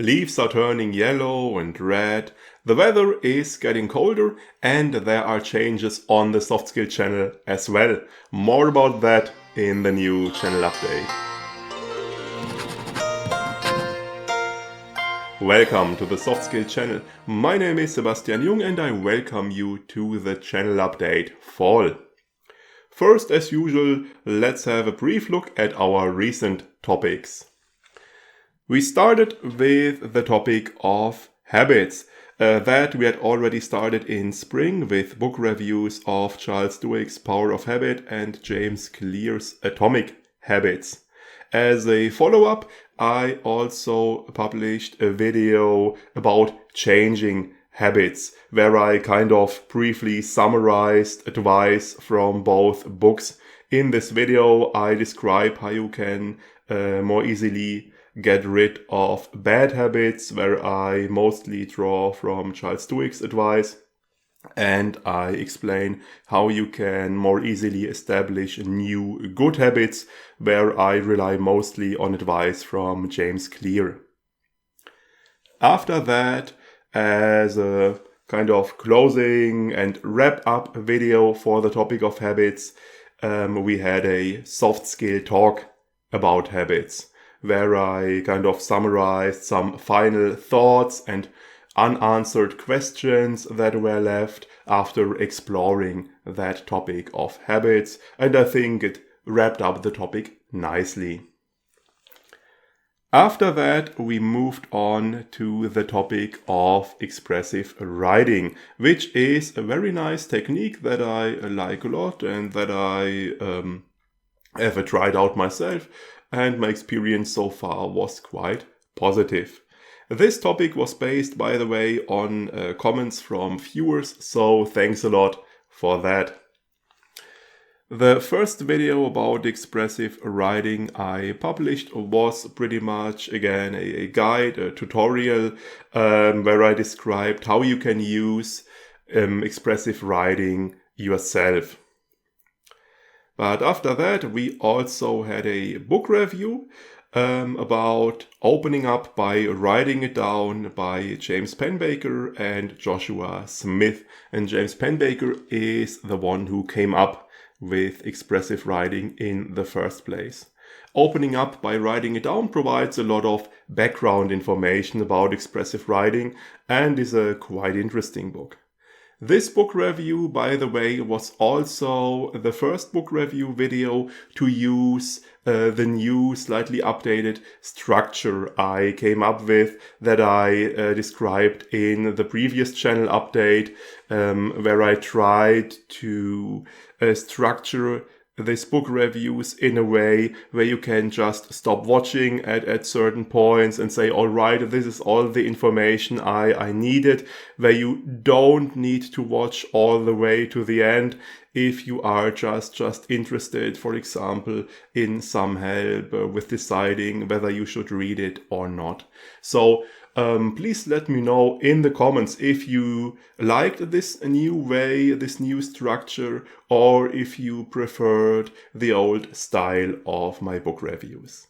Leaves are turning yellow and red, the weather is getting colder, and there are changes on the soft skill channel as well. More about that in the new channel update. Welcome to the soft skill channel. My name is Sebastian Jung and I welcome you to the channel update fall. First, as usual, let's have a brief look at our recent topics. We started with the topic of habits. That we had already started in spring with book reviews of Charles Duhigg's Power of Habit and James Clear's Atomic Habits. As a follow-up, I also published a video about changing habits, where I kind of briefly summarized advice from both books. In this video, I describe how you can more easily get rid of bad habits, where I mostly draw from Charles Duhigg's advice, and I explain how you can more easily establish new good habits, where I rely mostly on advice from James Clear. After that, as a kind of closing and wrap up video for the topic of habits, we had a soft skill talk about habits, where I kind of summarized some final thoughts and unanswered questions that were left after exploring that topic of habits, and I think it wrapped up the topic nicely. After that, we moved on to the topic of expressive writing, which is a very nice technique that I like a lot and that I have tried out myself, and my experience so far was quite positive. This topic was based, by the way, on comments from viewers, so thanks a lot for that. The first video about expressive writing I published was pretty much, again, a guide, a tutorial, where I described how you can use expressive writing yourself. But after that, we also had a book review about Opening Up by Writing It Down by James Penbaker and Joshua Smith. And James Penbaker is the one who came up with expressive writing in the first place. Opening Up by Writing It Down provides a lot of background information about expressive writing and is a quite interesting book. This book review, by the way, was also the first book review video to use the new, slightly updated structure I came up with that I described in the previous channel update, where I tried to structure this book reviews in a way where you can just stop watching at certain points and say, all right, this is all the information I needed, where you don't need to watch all the way to the end if you are just interested, for example, in some help with deciding whether you should read it or not. So please let me know in the comments if you liked this new way, this new structure, or if you preferred the old style of my book reviews.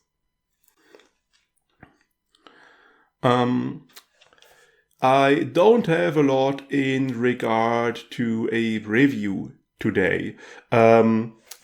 I don't have a lot in regard to a review today.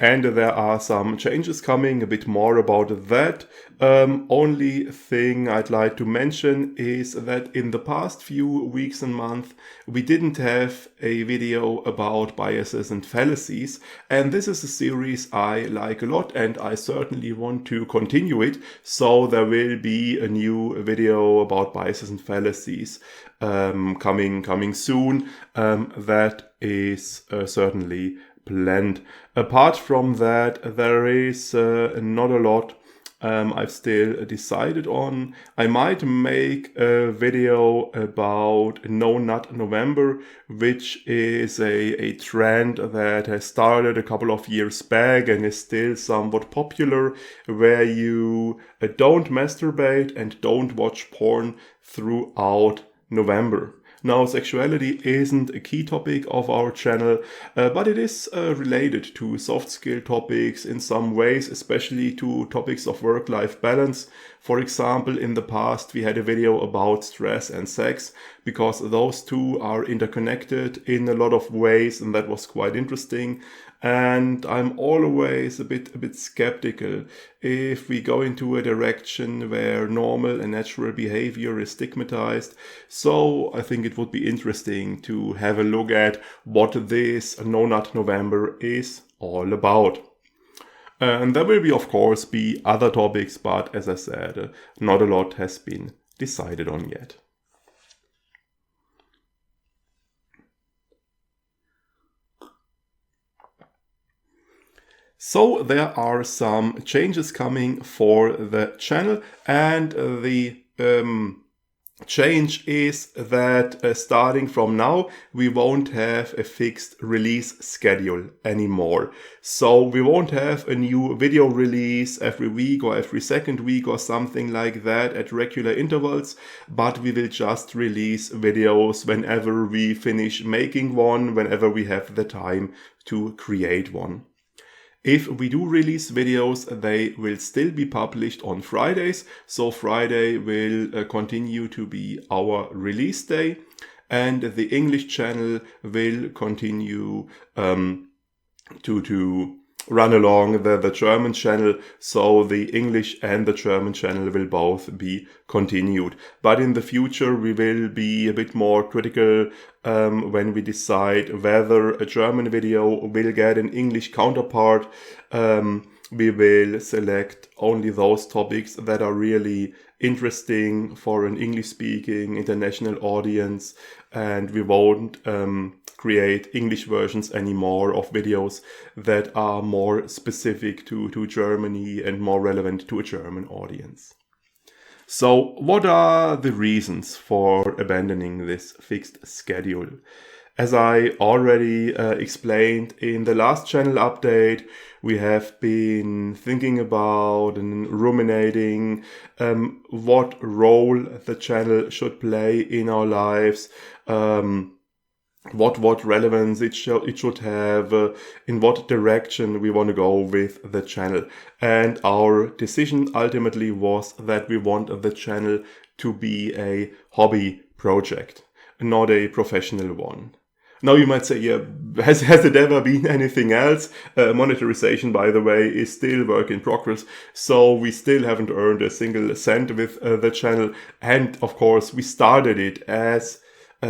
And there are some changes coming, a bit more about that. Only thing I'd like to mention is that in the past few weeks and months, we didn't have a video about biases and fallacies. And this is a series I like a lot and I certainly want to continue it. So there will be a new video about biases and fallacies coming soon. That is certainly planned. Apart from that, there is not a lot I've still decided on. I might make a video about No Nut November, which is a trend that has started a couple of years back and is still somewhat popular, where you don't masturbate and don't watch porn throughout November. Now, sexuality isn't a key topic of our channel, but it is related to soft skill topics in some ways, especially to topics of work-life balance. For example, in the past we had a video about stress and sex, because those two are interconnected in a lot of ways, and that was quite interesting. And I'm always a bit skeptical if we go into a direction where normal and natural behavior is stigmatized. So I think it would be interesting to have a look at what this No Nut November is all about. And there will of course be other topics, but as I said, not a lot has been decided on yet. So there are some changes coming for the channel, and the change is that starting from now we won't have a fixed release schedule anymore. So we won't have a new video release every week or every second week or something like that at regular intervals, but we will just release videos whenever we finish making one, whenever we have the time to create one. If we do release videos, they will still be published on Fridays. So Friday will continue to be our release day, and the English channel will continue to run along the German channel. So the English and the German channel will both be continued. But in the future we will be a bit more critical when we decide whether a German video will get an English counterpart. We will select only those topics that are really interesting for an English-speaking international audience, and we won't create English versions anymore of videos that are more specific to Germany and more relevant to a German audience. So what are the reasons for abandoning this fixed schedule? As I already explained in the last channel update, we have been thinking about and ruminating what role the channel should play in our lives, what relevance it should have, in what direction we want to go with the channel. And our decision ultimately was that we want the channel to be a hobby project, not a professional one. Now you might say, yeah, has it ever been anything else? Monetarization, by the way, is still work in progress. So we still haven't earned a single cent with the channel. And of course, we started it as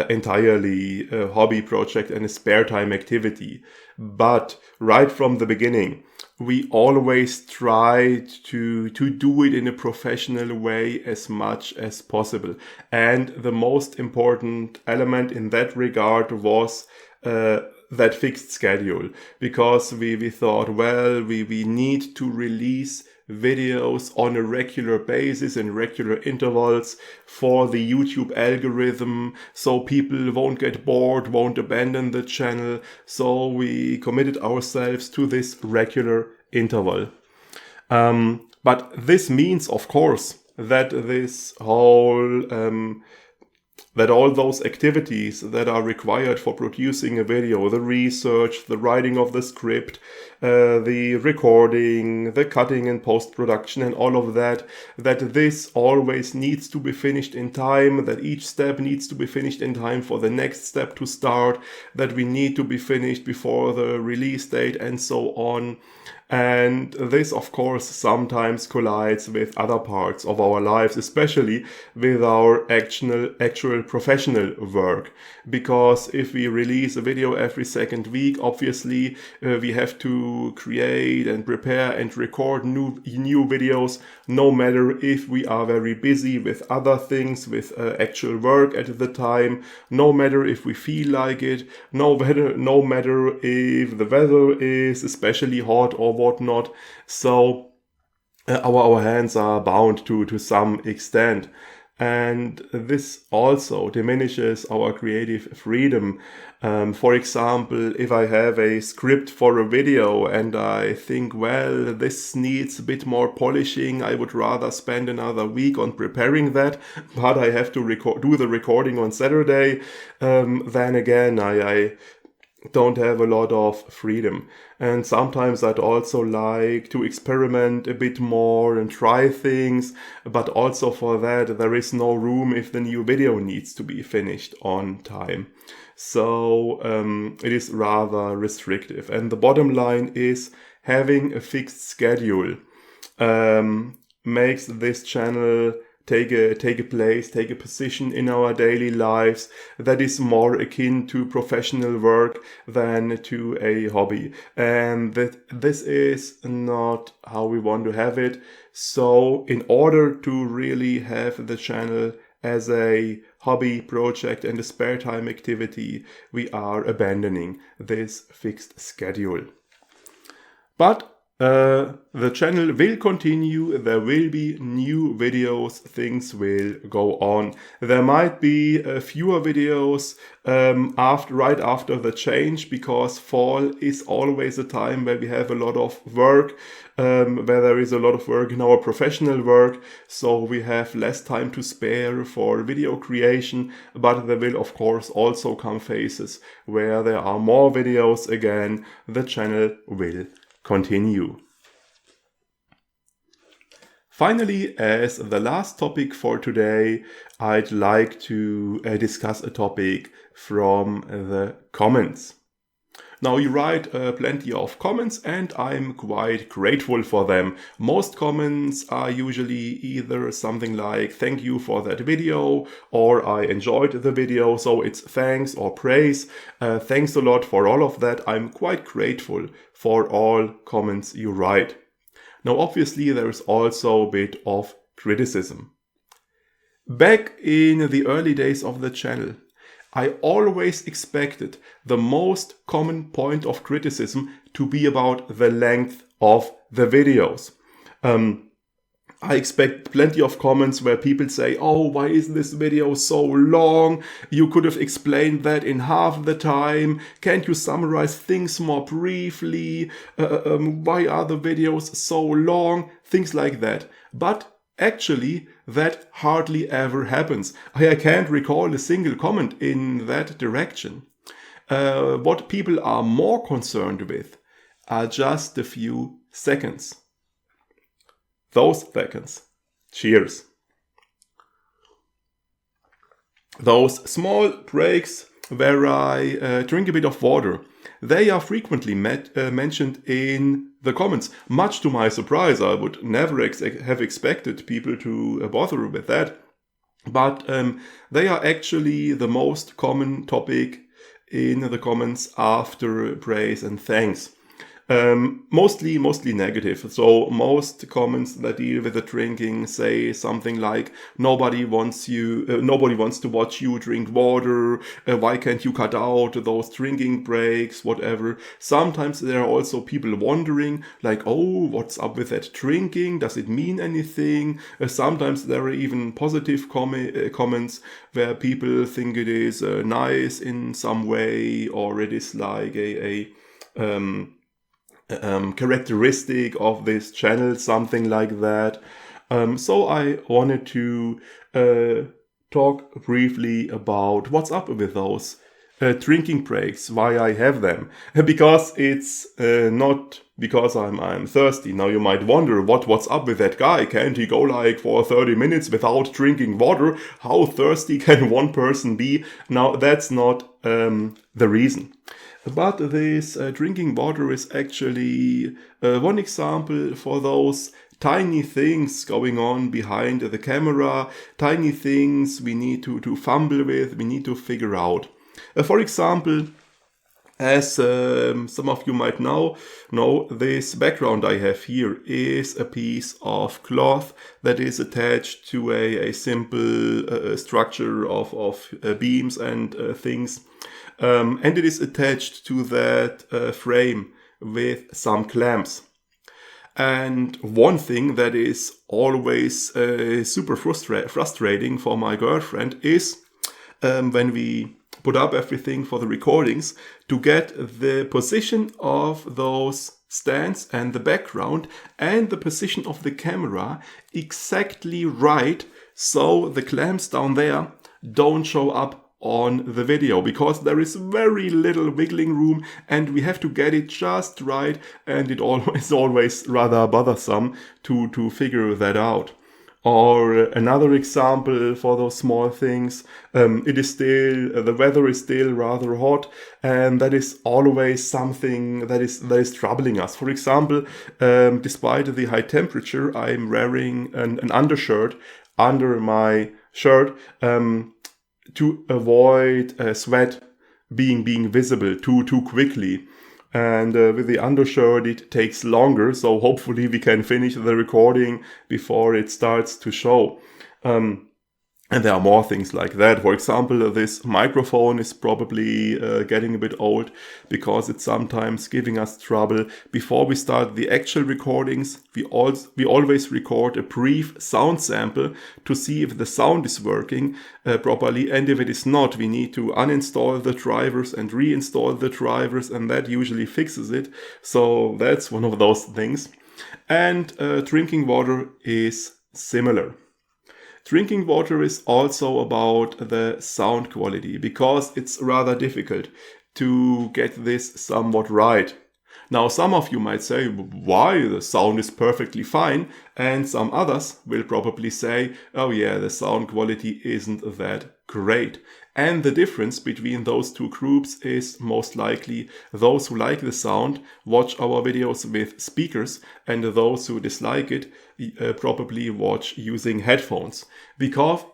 entirely a hobby project and a spare time activity. But right from the beginning, we always tried to do it in a professional way as much as possible. And the most important element in that regard was that fixed schedule, because we thought, well, we need to release videos on a regular basis in regular intervals for the YouTube algorithm, so people won't get bored, won't abandon the channel. So we committed ourselves to this regular interval. But this means, of course, that this whole that all those activities that are required for producing a video, the research, the writing of the script, the recording, the cutting and post-production and all of that, that this always needs to be finished in time, that each step needs to be finished in time for the next step to start, that we need to be finished before the release date and so on. And this, of course, sometimes collides with other parts of our lives, especially with our actual professional work. Because if we release a video every second week, obviously we have to create and prepare and record new videos, no matter if we are very busy with other things, with actual work at the time, no matter if we feel like it, no matter if the weather is especially hot or whatnot. So our hands are bound to some extent. And this also diminishes our creative freedom. For example, if I have a script for a video and I think, well, this needs a bit more polishing, I would rather spend another week on preparing that, but I have to do the recording on Saturday, then again, I don't have a lot of freedom. And sometimes I'd also like to experiment a bit more and try things, but also for that there is no room if the new video needs to be finished on time. So it is rather restrictive. And the bottom line is having a fixed schedule makes this channel take a place, take a position in our daily lives that is more akin to professional work than to a hobby. And this is not how we want to have it. So in order to really have the channel as a hobby project and a spare time activity, we are abandoning this fixed schedule. But the channel will continue, there will be new videos, things will go on. There might be fewer videos right after the change, because fall is always a time where we have a lot of work, where there is a lot of work in our professional work, so we have less time to spare for video creation. But there will of course also come phases where there are more videos again. The channel will continue. Finally, as the last topic for today, I'd like to discuss a topic from the comments. Now, you write plenty of comments and I'm quite grateful for them. Most comments are usually either something like "thank you for that video" or "I enjoyed the video," so it's thanks or praise. Thanks a lot for all of that. I'm quite grateful for all comments you write. Now, obviously, there is also a bit of criticism. Back in the early days of the channel, I always expected the most common point of criticism to be about the length of the videos. I expect plenty of comments where people say, "Oh, why is this video so long? You could have explained that in half the time. Can't you summarize things more briefly? Why are the videos so long?" Things like that. But actually, that hardly ever happens. I can't recall a single comment in that direction. What people are more concerned with are just a few seconds. Those seconds. Cheers. Those small breaks where I drink a bit of water, they are frequently mentioned in the comments. Much to my surprise, I would never have expected people to bother with that. But they are actually the most common topic in the comments after praise and thanks. Mostly negative. So most comments that deal with the drinking say something like, nobody wants to watch you drink water, why can't you cut out those drinking breaks, whatever. Sometimes there are also people wondering, like, oh, what's up with that drinking? Does it mean anything? Sometimes there are even positive comments where people think it is nice in some way, or it is like a characteristic of this channel, something like that. So I wanted to talk briefly about what's up with those drinking breaks, why I have them. Because it's not because I'm thirsty. Now you might wonder, what's up with that guy? Can't he go like for 30 minutes without drinking water? How thirsty can one person be? Now that's not the reason. But this drinking water is actually one example for those tiny things going on behind the camera, tiny things we need to fumble with, we need to figure out. For example, as some of you might know, this background I have here is a piece of cloth that is attached to a simple structure of beams and things. And it is attached to that frame with some clamps. And one thing that is always super frustrating for my girlfriend is when we put up everything for the recordings, to get the position of those stands and the background and the position of the camera exactly right, so the clamps down there don't show up on the video, because there is very little wiggling room and we have to get it just right, and it is always rather bothersome to figure that out. Or another example for those small things, the weather is still rather hot, and that is always something that is troubling us. For example, despite the high temperature, I'm wearing an undershirt under my shirt to avoid sweat being visible too quickly. And with the undershirt, it takes longer, so hopefully we can finish the recording before it starts to show. And there are more things like that. For example, this microphone is probably getting a bit old because it's sometimes giving us trouble. Before we start the actual recordings, we always record a brief sound sample to see if the sound is working properly. And if it is not, we need to uninstall the drivers and reinstall the drivers, and that usually fixes it. So that's one of those things. And drinking water is similar. Drinking water is also about the sound quality, because it's rather difficult to get this somewhat right. Now, some of you might say, why? The sound is perfectly fine. And some others will probably say, oh yeah, the sound quality isn't that great. And the difference between those two groups is most likely those who like the sound watch our videos with speakers, and those who dislike it probably watch using headphones. Because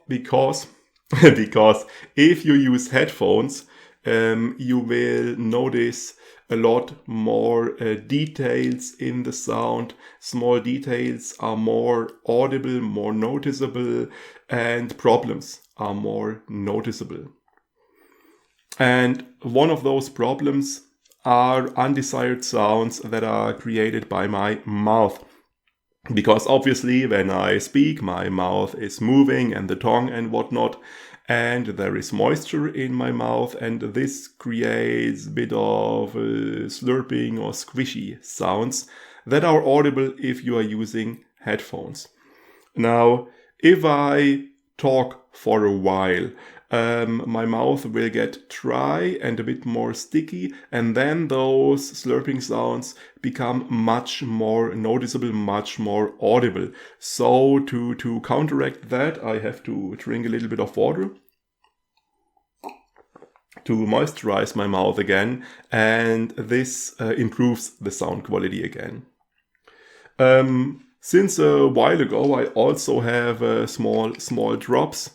if you use headphones, you will notice a lot more details in the sound. Small details are more audible, more noticeable, and problems are more noticeable. And one of those problems are undesired sounds that are created by my mouth. Because obviously when I speak, my mouth is moving and the tongue and whatnot, and there is moisture in my mouth, and this creates a bit of slurping or squishy sounds that are audible if you are using headphones. Now, if I talk for a while, my mouth will get dry and a bit more sticky, and then those slurping sounds become much more noticeable, much more audible. So to counteract that, I have to drink a little bit of water to moisturize my mouth again, and this improves the sound quality again. Since a while ago, I also have small drops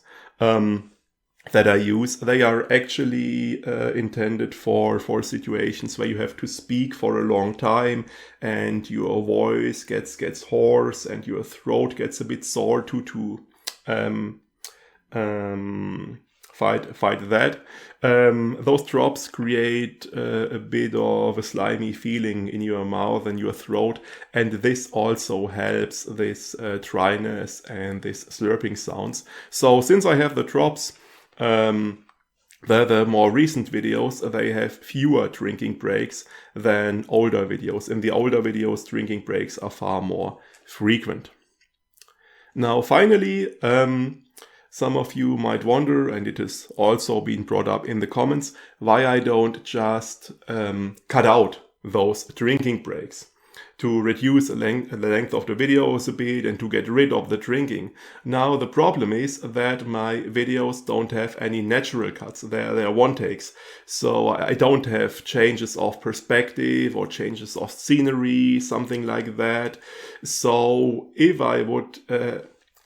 that I use. They are actually intended for situations where you have to speak for a long time and your voice gets hoarse and your throat gets a bit sore to fight that. Those drops create a bit of a slimy feeling in your mouth and your throat, and this also helps this dryness and this slurping sounds. So since I have the drops, the more recent videos, they have fewer drinking breaks than older videos. In the older videos, drinking breaks are far more frequent. Now, finally, some of you might wonder, and it has also been brought up in the comments, why I don't just cut out those drinking breaks to reduce the length of the videos a bit and to get rid of the drinking. Now, the problem is that my videos don't have any natural cuts. They're one takes. So I don't have changes of perspective or changes of scenery, something like that. So if I would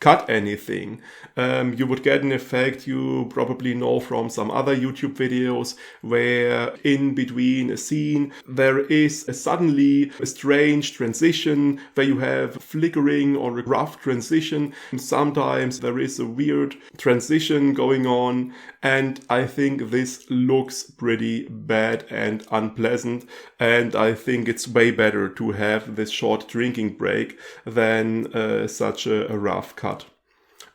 cut anything, you would get an effect you probably know from some other YouTube videos, where in between a scene there is suddenly a strange transition where you have flickering or a rough transition. Sometimes there is a weird transition going on, and I think this looks pretty bad and unpleasant, and I think it's way better to have this short drinking break than such a rough cut.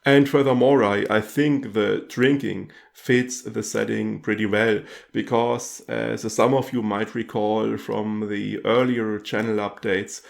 And furthermore, I think the drinking fits the setting pretty well, because as some of you might recall from the earlier channel updates,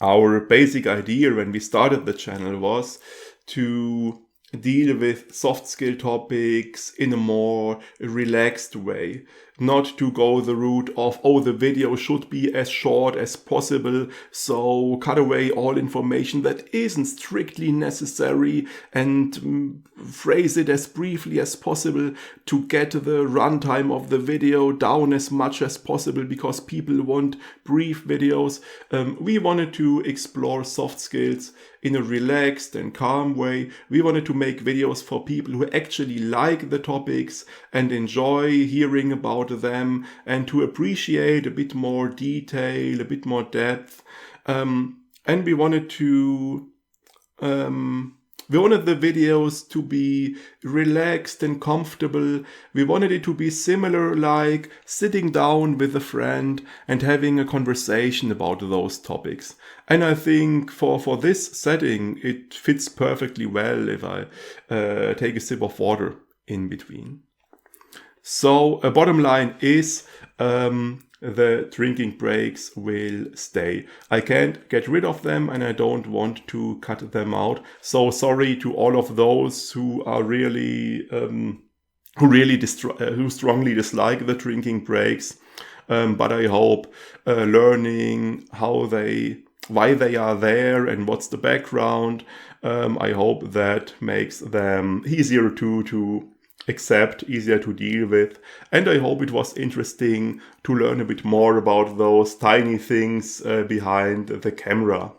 our basic idea when we started the channel was to deal with soft skill topics in a more relaxed way. Not to go the route of, oh, the video should be as short as possible, so cut away all information that isn't strictly necessary and phrase it as briefly as possible to get the runtime of the video down as much as possible because people want brief videos. We wanted to explore soft skills in a relaxed and calm way. We wanted to make videos for people who actually like the topics and enjoy hearing about them and to appreciate a bit more detail, a bit more depth. And we wanted the videos to be relaxed and comfortable. We wanted it to be similar, like sitting down with a friend and having a conversation about those topics. And I think for this setting, it fits perfectly well if I take a sip of water in between. So a bottom line is the drinking breaks will stay. I can't get rid of them and I don't want to cut them out. So sorry to all of those who are really who strongly dislike the drinking breaks. But I hope learning why they are there and what's the background, I hope that makes them easier to accept, easier to deal with. And I hope it was interesting to learn a bit more about those tiny things behind the camera.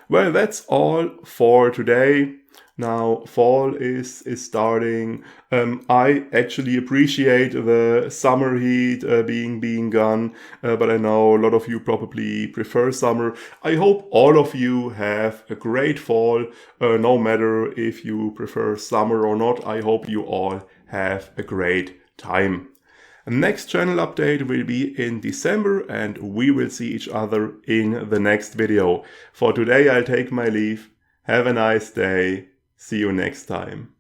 Well, that's all for today. Now fall is starting. I actually appreciate the summer heat being gone, but I know a lot of you probably prefer summer. I hope all of you have a great fall, no matter if you prefer summer or not. I hope you all have a great time. Next channel update will be in December and we will see each other in the next video. For today I'll take my leave. Have a nice day. See you next time.